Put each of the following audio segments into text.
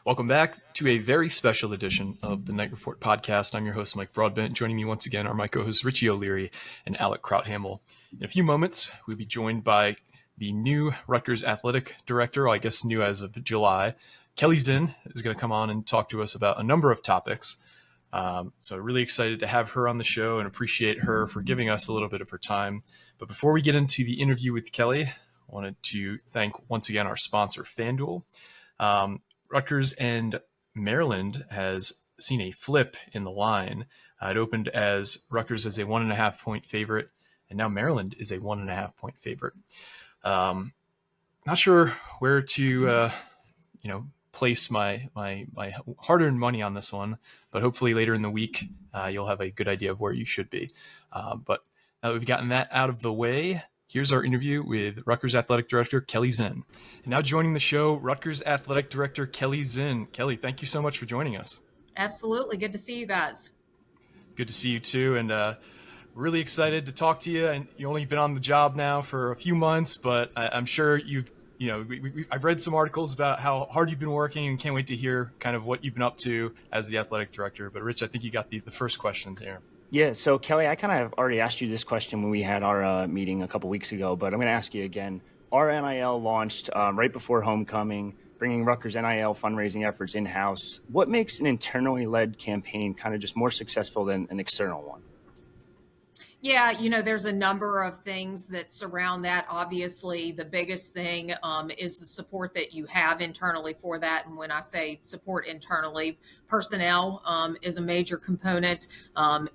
Welcome back to a very special edition of the Night Report podcast. I'm your host, Mike Broadbent. Joining me once again are my co-hosts Richie O'Leary and Alec Krauthamel. In a few moments, we'll be joined by the new Rutgers athletic director, I guess new as of July. Keli Zinn is going to come on and talk to us about a number of topics. So really excited to have her on the show and appreciate her for giving us a little bit of her time. But before we get into the interview with Keli, I wanted to thank once again our sponsor, FanDuel. Rutgers and Maryland has seen a flip in the line. It opened as Rutgers as a 1.5 point favorite, and now Maryland is a 1.5 point favorite. Not sure where to, place my hard-earned money on this one, but hopefully later in the week you'll have a good idea of where you should be. But now that we've gotten that out of the way, here's our interview with Rutgers Athletic Director Keli Zinn. And now joining the show, Rutgers Athletic Director Keli Zinn. Keli, thank you so much for joining us. Absolutely. Good to see you guys. Good to see you too. And really excited to talk to you. And you've only been on the job now for a few months, but I'm sure I've read some articles about how hard you've been working and can't wait to hear kind of what you've been up to as the athletic director. But Rich, I think you got the first question there. Yeah, so Keli, I kind of already asked you this question when we had our meeting a couple weeks ago, but I'm going to ask you again. RNIL launched right before homecoming, bringing Rutgers NIL fundraising efforts in-house. What makes an internally led campaign kind of just more successful than an external one? Yeah, there's a number of things that surround that. Obviously, the biggest thing is the support that you have internally for that. And when I say support internally, personnel is a major component,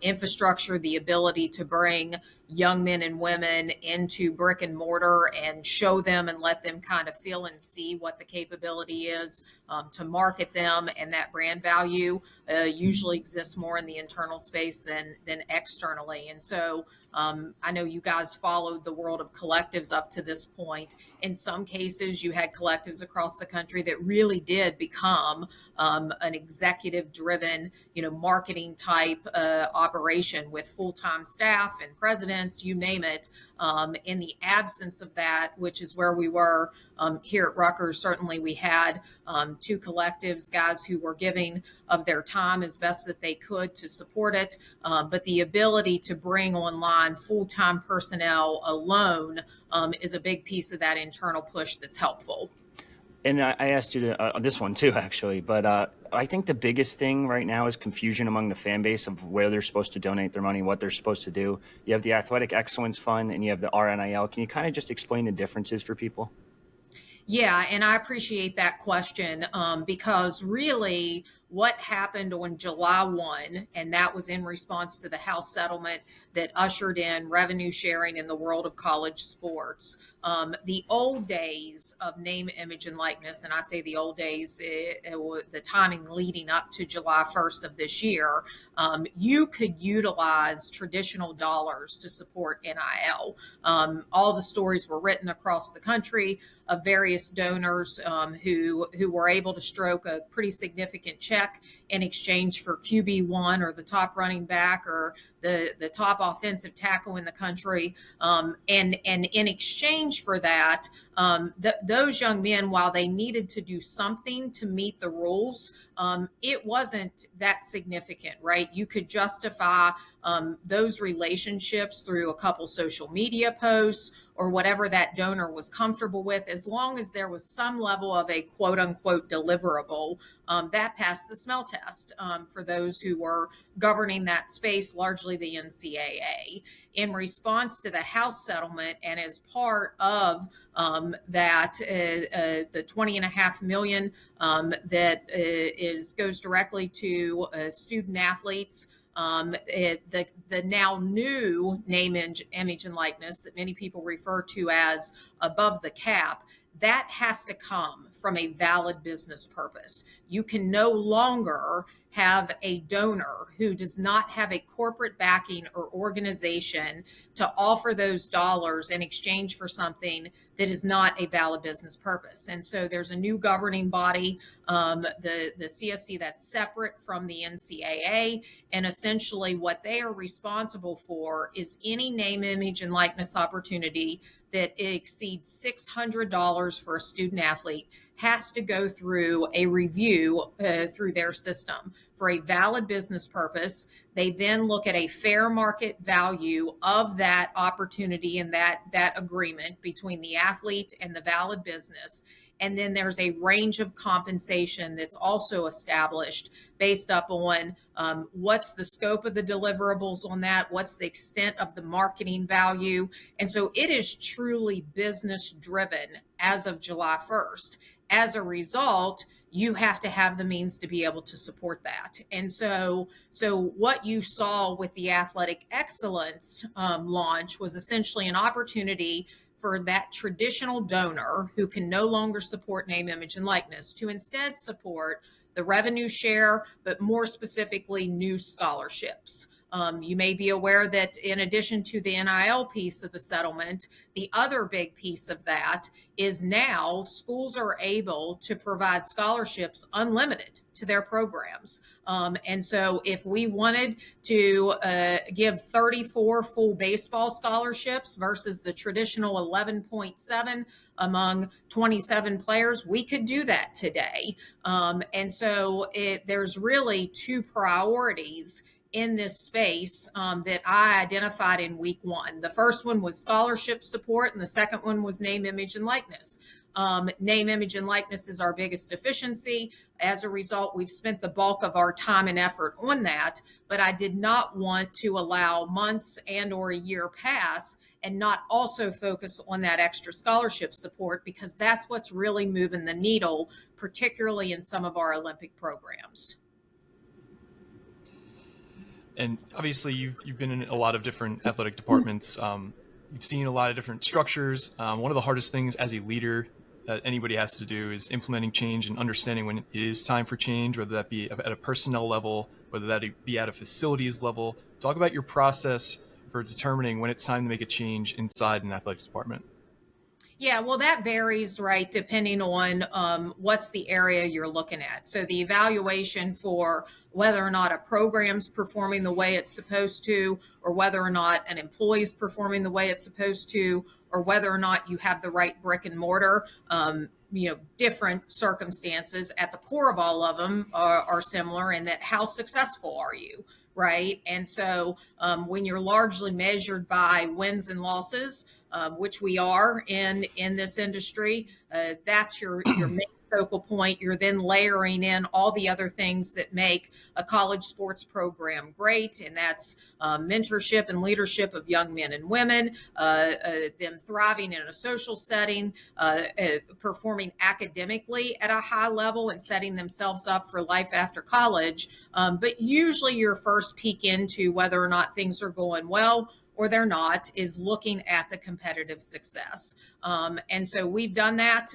infrastructure, the ability to bring young men and women into brick and mortar and show them and let them kind of feel and see what the capability is to market them. And that brand value usually exists more in the internal space than externally. And so I know you guys followed the world of collectives up to this point. In some cases, you had collectives across the country that really did become an executive-driven, marketing type operation with full-time staff and presidents, you name it. In the absence of that, which is where we were here at Rutgers, certainly we had two collectives, guys who were giving of their time as best that they could to support it. But the ability to bring online full-time personnel alone is a big piece of that internal push that's helpful. And I asked you this one too, actually, but I think the biggest thing right now is confusion among the fan base of where they're supposed to donate their money, what they're supposed to do. You have the Athletic Excellence Fund and you have the RNIL. Can you kind of just explain the differences for people? Yeah, and I appreciate that question because really what happened on July 1, and that was in response to the House settlement that ushered in revenue sharing in the world of college sports. The old days of name, image, and likeness, and I say the old days, the timing leading up to July 1st of this year, you could utilize traditional dollars to support NIL. All the stories were written across the country of various donors who were able to stroke a pretty significant check in exchange for QB1 or the top running back or the top offensive tackle in the country. And in exchange for that, those young men, while they needed to do something to meet the rules, it wasn't that significant, right? You could justify those relationships through a couple social media posts or whatever that donor was comfortable with, as long as there was some level of a quote unquote deliverable that passed the smell test for those who were governing that space, largely the NCAA. In response to the House settlement and as part of that, the $20.5 million that goes directly to student athletes. The now new name, image, and likeness that many people refer to as above the cap, that has to come from a valid business purpose. You can no longer have a donor who does not have a corporate backing or organization to offer those dollars in exchange for something that is not a valid business purpose. And so there's a new governing body, the CSC, that's separate from the NCAA. And essentially what they are responsible for is any name, image, and likeness opportunity that exceeds $600 for a student athlete has to go through a review through their system for a valid business purpose. They then look at a fair market value of that opportunity and that agreement between the athlete and the valid business. And then there's a range of compensation that's also established based upon what's the scope of the deliverables on that, what's the extent of the marketing value. And so it is truly business driven as of July 1st. As a result, you have to have the means to be able to support that. And so what you saw with the Athletic Excellence launch was essentially an opportunity for that traditional donor who can no longer support name, image, and likeness to instead support the revenue share, but more specifically, new scholarships. You may be aware that in addition to the NIL piece of the settlement, the other big piece of that is now schools are able to provide scholarships unlimited to their programs. And so if we wanted to give 34 full baseball scholarships versus the traditional 11.7 among 27 players, we could do that today. And so there's really two priorities in this space that I identified in week one. The first one was scholarship support, and the second one was name, image, and likeness. Name, image, and likeness is our biggest deficiency. As a result, we've spent the bulk of our time and effort on that, but I did not want to allow months and or a year pass and not also focus on that extra scholarship support, because that's what's really moving the needle, particularly in some of our Olympic programs. And obviously, you've been in a lot of different athletic departments. You've seen a lot of different structures. One of the hardest things as a leader that anybody has to do is implementing change and understanding when it is time for change, whether that be at a personnel level, whether that be at a facilities level. Talk about your process for determining when it's time to make a change inside an athletic department. Yeah, well, that varies, right, depending on what's the area you're looking at. So the evaluation for whether or not a program's performing the way it's supposed to, or whether or not an employee's performing the way it's supposed to, or whether or not you have the right brick and mortar, different circumstances. At the core of all of them are similar in that how successful are you, right? And so when you're largely measured by wins and losses, which we are in this industry, that's your main focal point. You're then layering in all the other things that make a college sports program great, and that's mentorship and leadership of young men and women, them thriving in a social setting, performing academically at a high level and setting themselves up for life after college. But usually your first peek into whether or not things are going well or they're not is looking at the competitive success. And so we've done that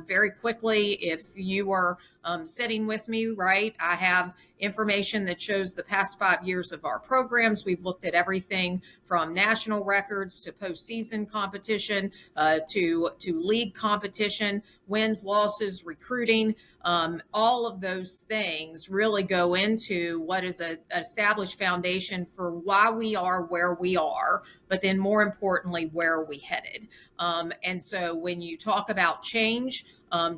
very quickly. If you are sitting with me, right, I have information that shows the past 5 years of our programs. We've looked at everything from national records to postseason competition to league competition, wins, losses, recruiting. All of those things really go into what is an established foundation for why we are where we are, but then more importantly, where are we headed? And so when you talk about change,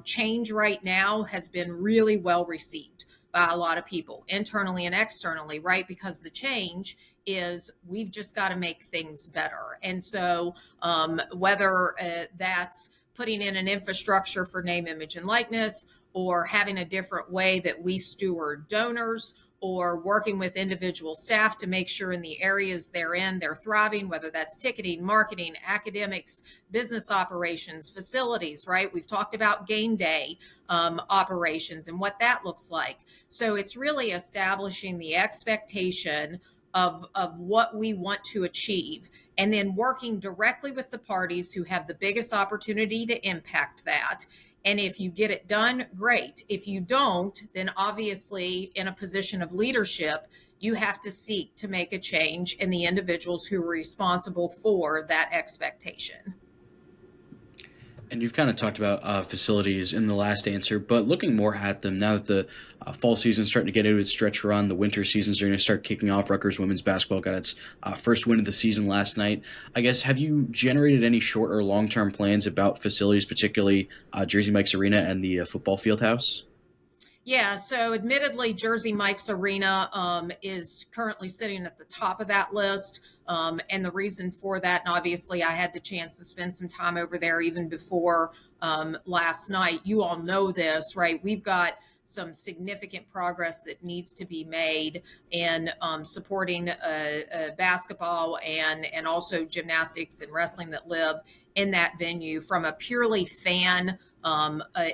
change right now has been really well received by a lot of people, internally and externally, right? Because the change is we've just got to make things better. And so whether that's putting in an infrastructure for name, image, and likeness, or having a different way that we steward donors, or working with individual staff to make sure in the areas they're in, they're thriving, whether that's ticketing, marketing, academics, business operations, facilities, right? We've talked about game day operations and what that looks like. So it's really establishing the expectation of what we want to achieve, and then working directly with the parties who have the biggest opportunity to impact that. And if you get it done, great. If you don't, then obviously in a position of leadership, you have to seek to make a change in the individuals who are responsible for that expectation. And you've kind of talked about facilities in the last answer, but looking more at them now that the fall season's starting to get into its stretch run, the winter seasons are going to start kicking off. Rutgers women's basketball got its first win of the season last night. I guess, have you generated any short or long-term plans about facilities, particularly Jersey Mike's Arena and the football field house? Yeah, so admittedly, Jersey Mike's Arena is currently sitting at the top of that list. And the reason for that, and obviously I had the chance to spend some time over there even before last night. You all know this, right? We've got some significant progress that needs to be made in supporting basketball and also gymnastics and wrestling that live in that venue from a purely fan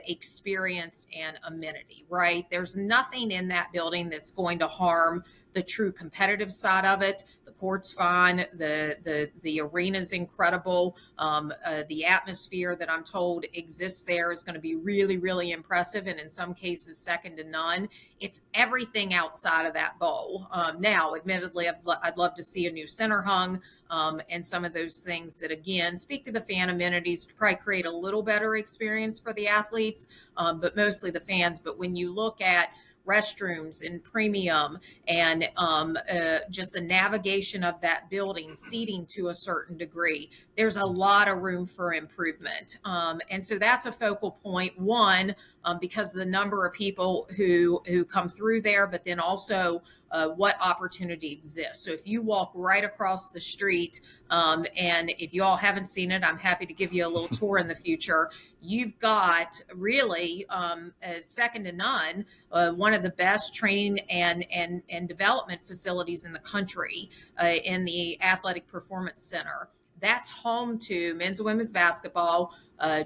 experience and amenity, right? There's nothing in that building that's going to harm the true competitive side of it. The court's fine. The arena's incredible. The atmosphere that I'm told exists there is going to be really, really impressive, and in some cases, second to none. It's everything outside of that bowl. Now, admittedly, I'd love to see a new center hung. And some of those things that, again, speak to the fan amenities to probably create a little better experience for the athletes, but mostly the fans. But when you look at restrooms and premium and just the navigation of that building, seating to a certain degree, there's a lot of room for improvement. And so that's a focal point, one, because of the number of people who come through there, but then also what opportunity exists. So if you walk right across the street, and if you all haven't seen it, I'm happy to give you a little tour in the future. You've got really second to none, one of the best training and development facilities in the country in the Athletic Performance Center. That's home to men's and women's basketball,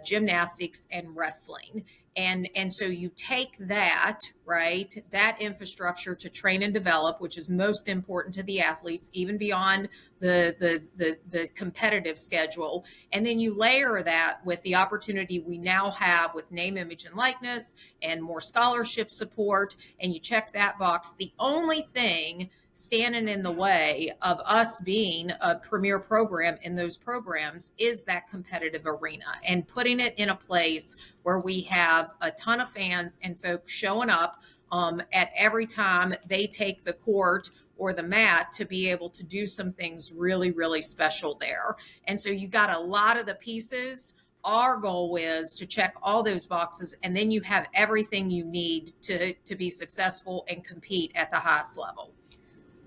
gymnastics, and wrestling. And so you take that, right, that infrastructure to train and develop, which is most important to the athletes, even beyond the competitive schedule. And then you layer that with the opportunity we now have with name, image, and likeness and more scholarship support, and you check that box. The only thing standing in the way of us being a premier program in those programs is that competitive arena, and putting it in a place where we have a ton of fans and folks showing up at every time they take the court or the mat to be able to do some things really, really special there. And so you got a lot of the pieces. Our goal is to check all those boxes, and then you have everything you need to be successful and compete at the highest level.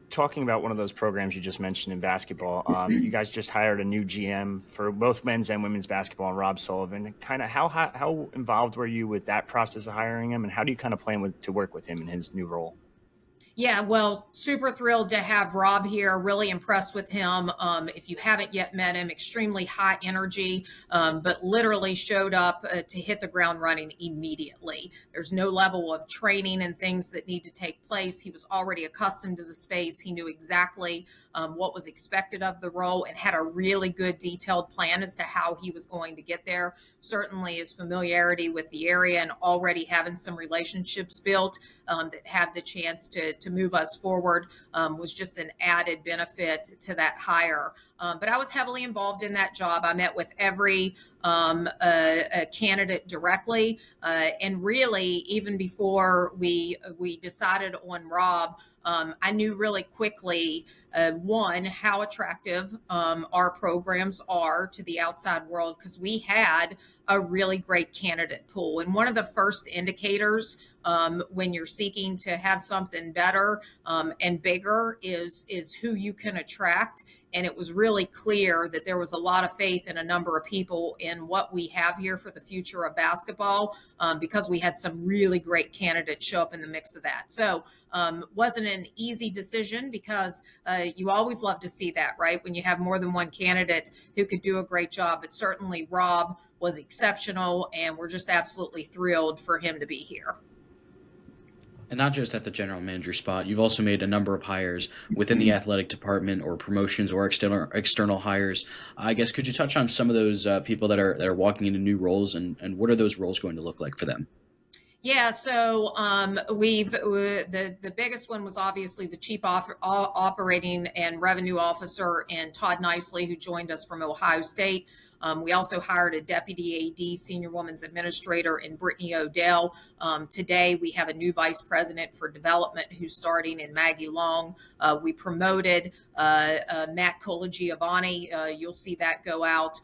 Talking about one of those programs you just mentioned in basketball, you guys just hired a new GM for both men's and women's basketball, Rob Sullivan. Kind of how involved were you with that process of hiring him, and how do you kind of plan to work with him in his new role? Yeah, well, super thrilled to have Rob here. Really impressed with him. If you haven't yet met him, extremely high energy, but literally showed up to hit the ground running immediately. There's no level of training and things that need to take place. He was already accustomed to the space. He knew exactly what was expected of the role and had a really good detailed plan as to how he was going to get there. Certainly his familiarity with the area and already having some relationships built that have the chance to move us forward was just an added benefit to that hire. But I was heavily involved in that job. I met with every candidate directly, and really even before we decided on Rob, I knew really quickly, one, how attractive our programs are to the outside world, because we had a really great candidate pool. And one of the first indicators when you're seeking to have something better and bigger is who you can attract. And it was really clear that there was a lot of faith in a number of people in what we have here for the future of basketball, because we had some really great candidates show up in the mix of that. So wasn't an easy decision, because you always love to see that, right? When you have more than one candidate who could do a great job. But certainly Rob was exceptional, and we're just absolutely thrilled for him to be here. And not just at the general manager spot, you've also made a number of hires within the athletic department, or promotions, or external hires. I guess, could you touch on some of those people that are walking into new roles, and what are those roles going to look like for them? Yeah, so the biggest one was obviously the chief operating and revenue officer, and Todd Nicely, who joined us from Ohio State. We also hired a deputy AD, senior women's administrator, in Brittany Odell. Today, we have a new vice president for development who's starting in Maggie Long. We promoted Matt Colagiovanni. You'll see that go out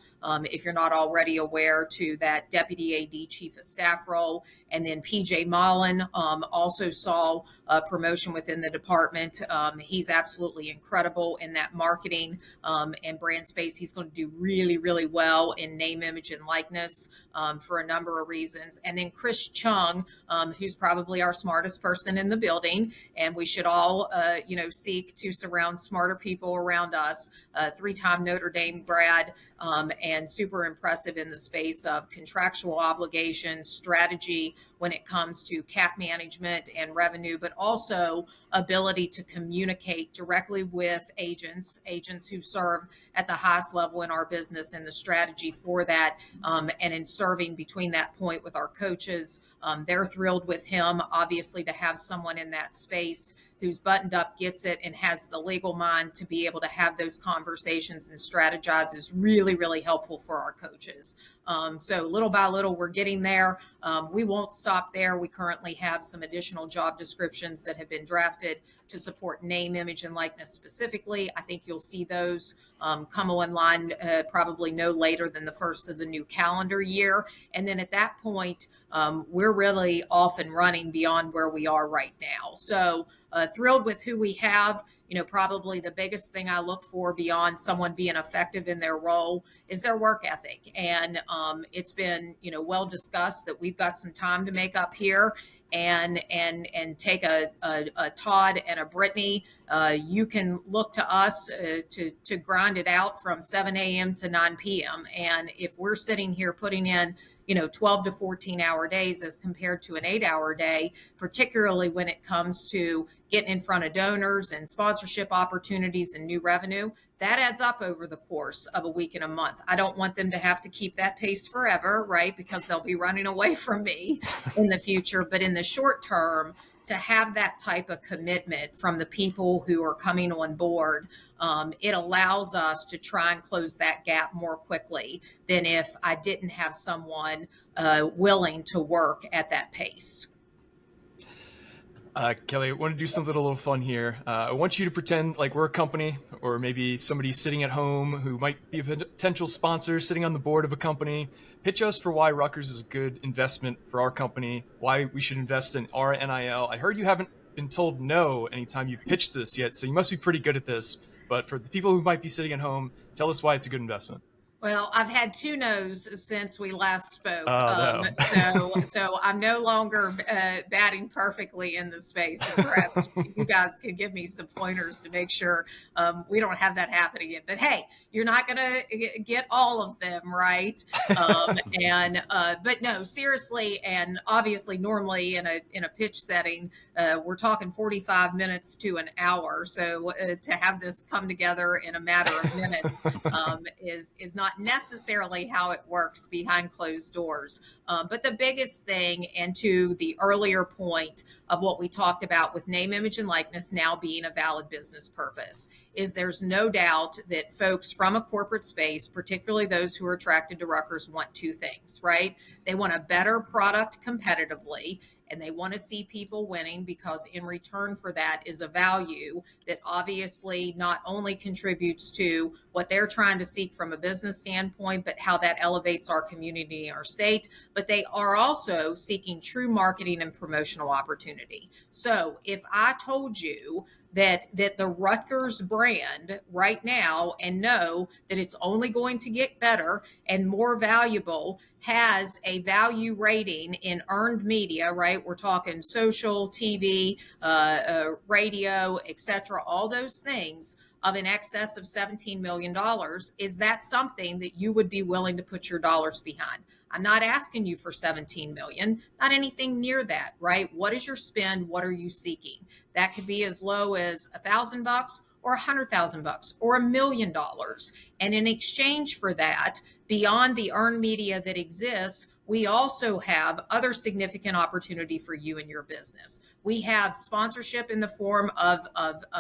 if you're not already aware, to that deputy AD chief of staff role. And then PJ Mullen also saw a promotion within the department. He's absolutely incredible in that marketing and brand space. He's going to do really, really well in name, image, and likeness for a number of reasons. And then Chris Chung, who's probably our smartest person in the building, and we should all, seek to surround smarter people around us. Three-time Notre Dame grad, and super impressive in the space of contractual obligations, strategy when it comes to cap management and revenue, but also ability to communicate directly with agents who serve at the highest level in our business, and the strategy for that, and in serving between that point with our coaches. They're thrilled with him, obviously, to have someone in that space who's buttoned up, gets it, and has the legal mind to be able to have those conversations and strategize is really, really helpful for our coaches. So little by little, we're getting there. We won't stop there. We currently have some additional job descriptions that have been drafted to support name, image, and likeness specifically. I think you'll see those come online probably no later than the first of the new calendar year. And then at that point, we're really off and running beyond where we are right now. So thrilled with who we have. Probably the biggest thing I look for beyond someone being effective in their role is their work ethic. And it's been, well discussed that we've got some time to make up here, and take a Todd and a Brittany. You can look to us to grind it out from 7 a.m. to 9 p.m. And if we're sitting here putting in 12 to 14 hour days as compared to an 8-hour day, particularly when it comes to getting in front of donors and sponsorship opportunities and new revenue, that adds up over the course of a week and a month. I don't want them to have to keep that pace forever, right? Because they'll be running away from me in the future. But in the short term, to have that type of commitment from the people who are coming on board, it allows us to try and close that gap more quickly than if I didn't have someone willing to work at that pace. Keli, I want to do something a little fun here. I want you to pretend like we're a company, or maybe somebody sitting at home who might be a potential sponsor sitting on the board of a company. Pitch us for why Rutgers is a good investment for our company, why we should invest in RNIL. I heard you haven't been told no anytime you've pitched this yet, so you must be pretty good at this. But for the people who might be sitting at home, tell us why it's a good investment. Well, I've had 2 no's since we last spoke. No. So I'm no longer batting perfectly in the space. And perhaps you guys could give me some pointers to make sure we don't have that happen again. But hey, you're not going to get all of them right. But no, seriously, and obviously, normally in a pitch setting, we're talking 45 minutes to an hour. So to have this come together in a matter of minutes is not necessarily how it works behind closed doors. But the biggest thing, and to the earlier point of what we talked about with name, image, and likeness now being a valid business purpose, is there's no doubt that folks from a corporate space, particularly those who are attracted to Rutgers, want 2 things, right? They want a better product competitively, and they want to see people winning, because in return for that is a value that obviously not only contributes to what they're trying to seek from a business standpoint, but how that elevates our community and our state. But they are also seeking true marketing and promotional opportunity. So if I told you that the Rutgers brand right now, and know that it's only going to get better and more valuable, has a value rating in earned media, right? We're talking social, TV, radio, etc., all those things, of in excess of $17 million. Is that something that you would be willing to put your dollars behind? I'm not asking you for 17 million, not anything near that, right? What is your spend? What are you seeking? That could be as low as $1,000 or $100,000 or $1 million. And in exchange for that, beyond the earned media that exists, we also have other significant opportunity for you and your business. We have sponsorship in the form of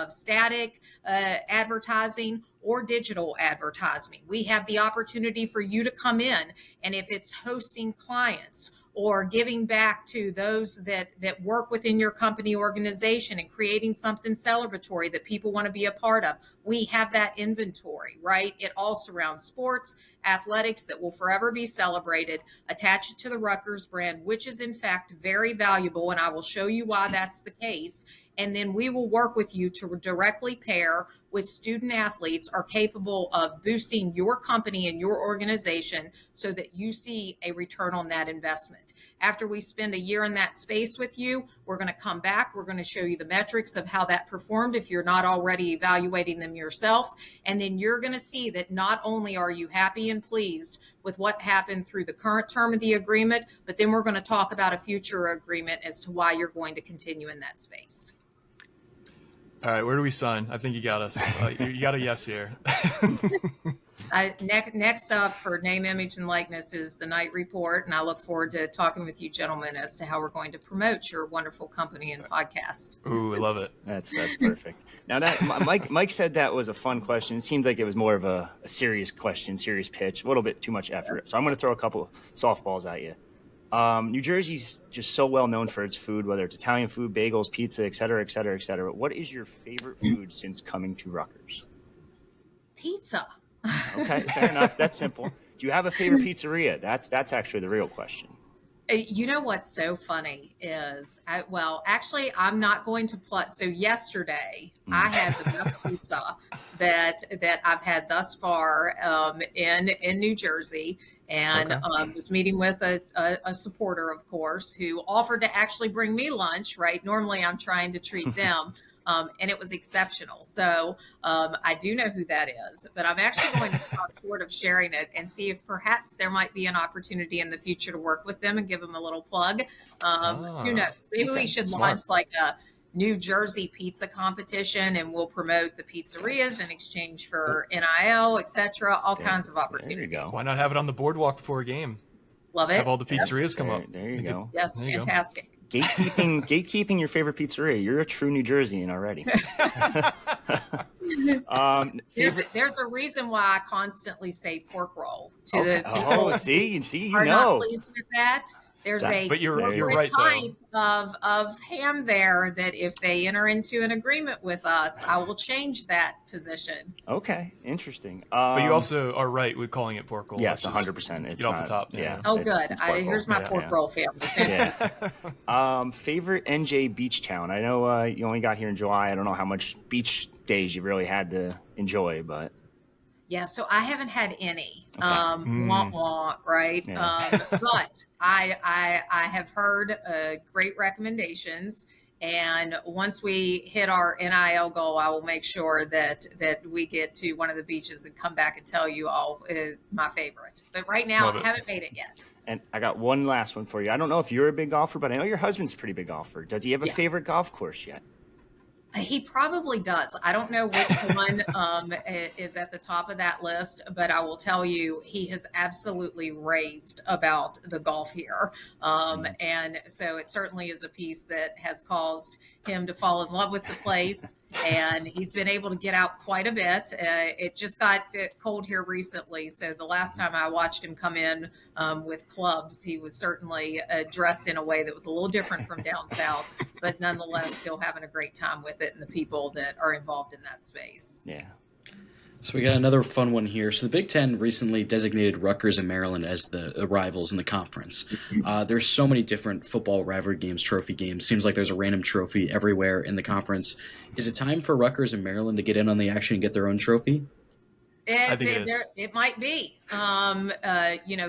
static advertising or digital advertising. We have the opportunity for you to come in, and if it's hosting clients or giving back to those that work within your company organization and creating something celebratory that people want to be a part of, we have that inventory, right? It all surrounds sports, athletics that will forever be celebrated. Attach it to the Rutgers brand, which is in fact very valuable, and I will show you why that's the case. And then we will work with you to directly pair with student athletes are capable of boosting your company and your organization so that you see a return on that investment. After we spend a year in that space with you, we're going to come back. We're going to show you the metrics of how that performed if you're not already evaluating them yourself. And then you're going to see that not only are you happy and pleased with what happened through the current term of the agreement, but then we're going to talk about a future agreement as to why you're going to continue in that space. All right, where do we sign? I think you got us. You got a yes here. Next up for name, image, and likeness is the Knight Report, and I look forward to talking with you gentlemen as to how we're going to promote your wonderful company and podcast. Ooh, I love it. That's perfect. Now that Mike said that was a fun question. It seems like it was more of a serious question, serious pitch, a little bit too much effort. So I'm going to throw a couple softballs at you. New Jersey's just so well known for its food, whether it's Italian food, bagels, pizza, et cetera, et cetera, et cetera. What is your favorite food since coming to Rutgers? Pizza. Okay, fair enough. That's simple. Do you have a favorite pizzeria? That's actually the real question. You know what's so funny is, actually, I'm not going to plug. So yesterday, I had the best pizza that I've had thus far in New Jersey. And was meeting with a supporter, of course, who offered to actually bring me lunch, right? Normally I'm trying to treat them. And it was exceptional. So I do know who that is, but I'm actually going to stop short of sharing it and see if perhaps there might be an opportunity in the future to work with them and give them a little plug. Who knows? Maybe we should launch like a New Jersey pizza competition, and we'll promote the pizzerias in exchange for NIL, etc. All kinds of opportunities. There you go. Why not have it on the boardwalk before a game? Love it. Have all the pizzerias come up. There you go. Yes, There you go. fantastic. Gatekeeping your favorite pizzeria. You're a true New Jerseyan already. There's a reason why I constantly say pork roll to the people. Oh, see, you are know. not pleased with that. There's But you're right, type of ham there that if they enter into an agreement with us, I will change that position. Okay, interesting. But you also are right with calling it pork roll. Yes, 100%. It's get off the top. Yeah. Oh, it's good. pork roll. Here's my pork roll family. Yeah. Favorite NJ beach town? I know you only got here in July. I don't know how much beach days you really had to enjoy, but. Yeah, so I haven't had any. Okay. Wah wah, right? Yeah. But I have heard great recommendations, and once we hit our NIL goal, I will make sure that we get to one of the beaches and come back and tell you all my favorite. But right now, I haven't made it yet. And I got one last one for you. I don't know if you're a big golfer, but I know your husband's a pretty big golfer. Does he have a favorite golf course yet? He probably does. I don't know which one is at the top of that list, but I will tell you, he has absolutely raved about the golf here. And so it certainly is a piece that has caused him to fall in love with the place. And he's been able to get out quite a bit. It just got cold here recently. So the last time I watched him come in with clubs, he was certainly dressed in a way that was a little different from down south, but nonetheless still having a great time with it and the people that are involved in that space. Yeah. So we got another fun one here. So the Big Ten recently designated Rutgers and Maryland as the rivals in the conference. There's so many different football rivalry games, trophy games. Seems like there's a random trophy everywhere in the conference. Is it time for Rutgers and Maryland to get in on the action and get their own trophy? I think it is. It might be,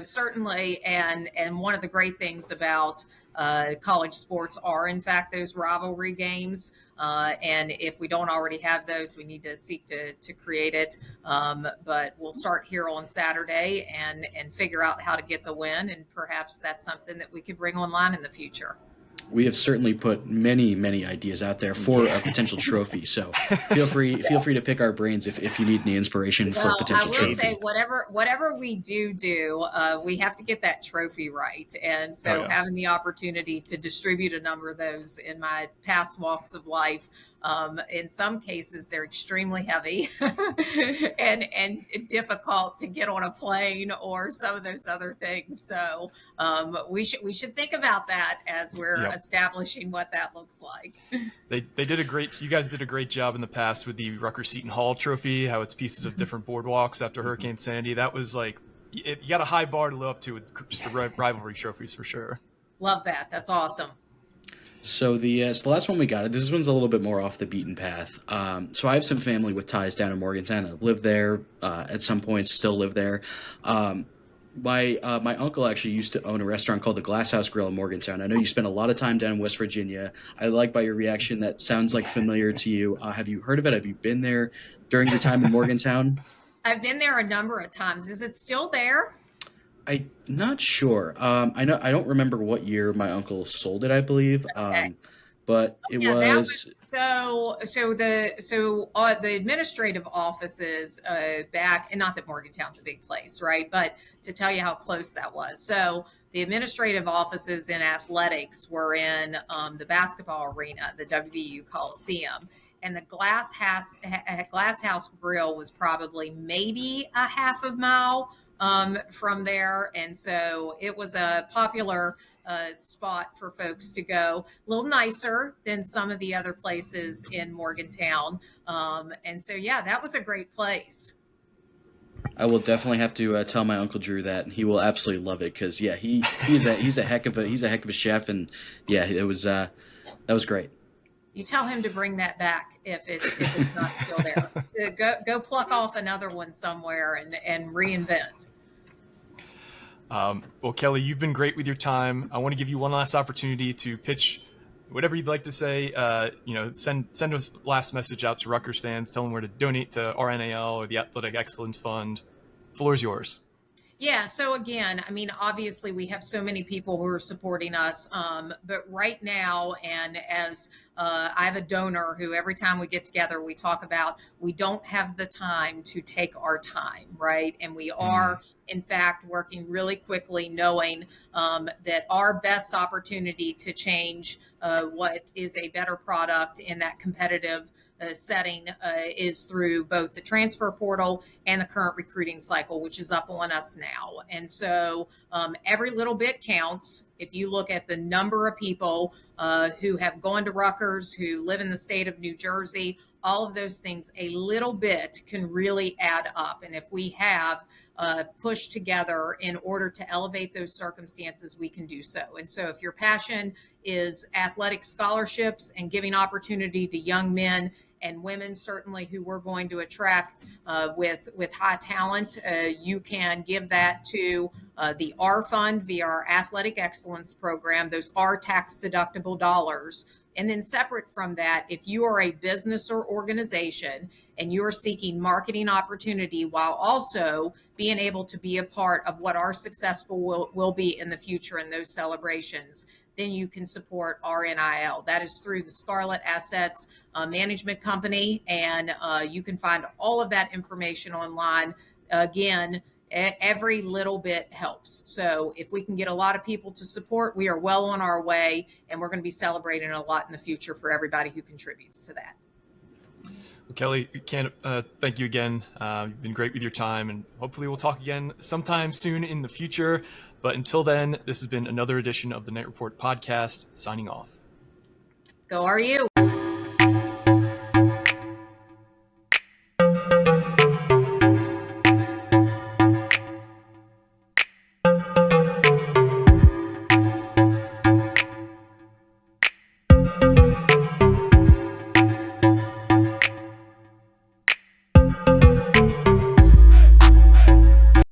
certainly. And one of the great things about college sports are, in fact, those rivalry games. And if we don't already have those, we need to seek to create it. But we'll start here on Saturday and figure out how to get the win. And perhaps that's something that we could bring online in the future. we have certainly put many ideas out there for a potential trophy. So feel free to pick our brains if you need any inspiration for a potential I will trophy. say whatever we do, we have to get that trophy right. And so having the opportunity to distribute a number of those in my past walks of life, in some cases they're extremely heavy and difficult to get on a plane or some of those other things. So we should think about that as we're establishing what that looks like. You guys did a great job in the past with the Rutgers Seton Hall trophy, how it's pieces of different boardwalks after Hurricane Sandy. That was like, you got a high bar to live up to with rivalry trophies for sure. Love that. That's awesome. So the last one we got, this one's a little bit more off the beaten path. So I have some family with ties down in Morgantown. I've lived there at some point, still live there. My uncle actually used to own a restaurant called the Glass House Grill in Morgantown. I know you spent a lot of time down in West Virginia. I like by your reaction that sounds like familiar to you. Have you heard of it? Have you been there during your time in Morgantown? I've been there a number of times. Is it still there? I'm not sure. I don't remember what year my uncle sold it, I believe. Okay. But it was the administrative offices back, and not that Morgantown's a big place, right? But to tell you how close that was. So the administrative offices in athletics were in the basketball arena, the WVU Coliseum. And the Glass House Grill was probably maybe a half a mile from there. And so it was a popular spot for folks to go, a little nicer than some of the other places in Morgantown. And so, that was a great place. I will definitely have to tell my Uncle Drew that, and he will absolutely love it because he's a heck of a chef, and it was that was great. You tell him to bring that back if it's not still there. Go pluck off another one somewhere and reinvent. Well, Keli, you've been great with your time. I want to give you one last opportunity to pitch whatever you'd like to say. Send a last message out to Rutgers fans. Tell them where to donate to RNIL or the Athletic Excellence Fund. Floor is yours. Yeah. So again, I mean, obviously we have so many people who are supporting us. But right now, and as I have a donor who every time we get together, we talk about, we don't have the time to take our time, right? And we are, in fact, working really quickly, knowing that our best opportunity to change what is a better product in that competitive setting is through both the transfer portal and the current recruiting cycle, which is up on us now. And so every little bit counts. If you look at the number of people who have gone to Rutgers, who live in the state of New Jersey, all of those things, a little bit can really add up. And if we have pushed together in order to elevate those circumstances, we can do so. And so if your passion is athletic scholarships and giving opportunity to young men and women, certainly, who we're going to attract with high talent, you can give that to the R Fund via our Athletic Excellence Program. Those are tax-deductible dollars. And then separate from that, if you are a business or organization and you're seeking marketing opportunity while also being able to be a part of what our successful will be in the future in those celebrations, then you can support RNIL. That is through the Scarlet Assets Management Company, and you can find all of that information online. Again, every little bit helps. So if we can get a lot of people to support, we are well on our way, and we're going to be celebrating a lot in the future for everybody who contributes to that. Well, Keli, thank you again. You've been great with your time, and hopefully we'll talk again sometime soon in the future. But until then, this has been another edition of the Knight Report podcast, signing off. Go RU.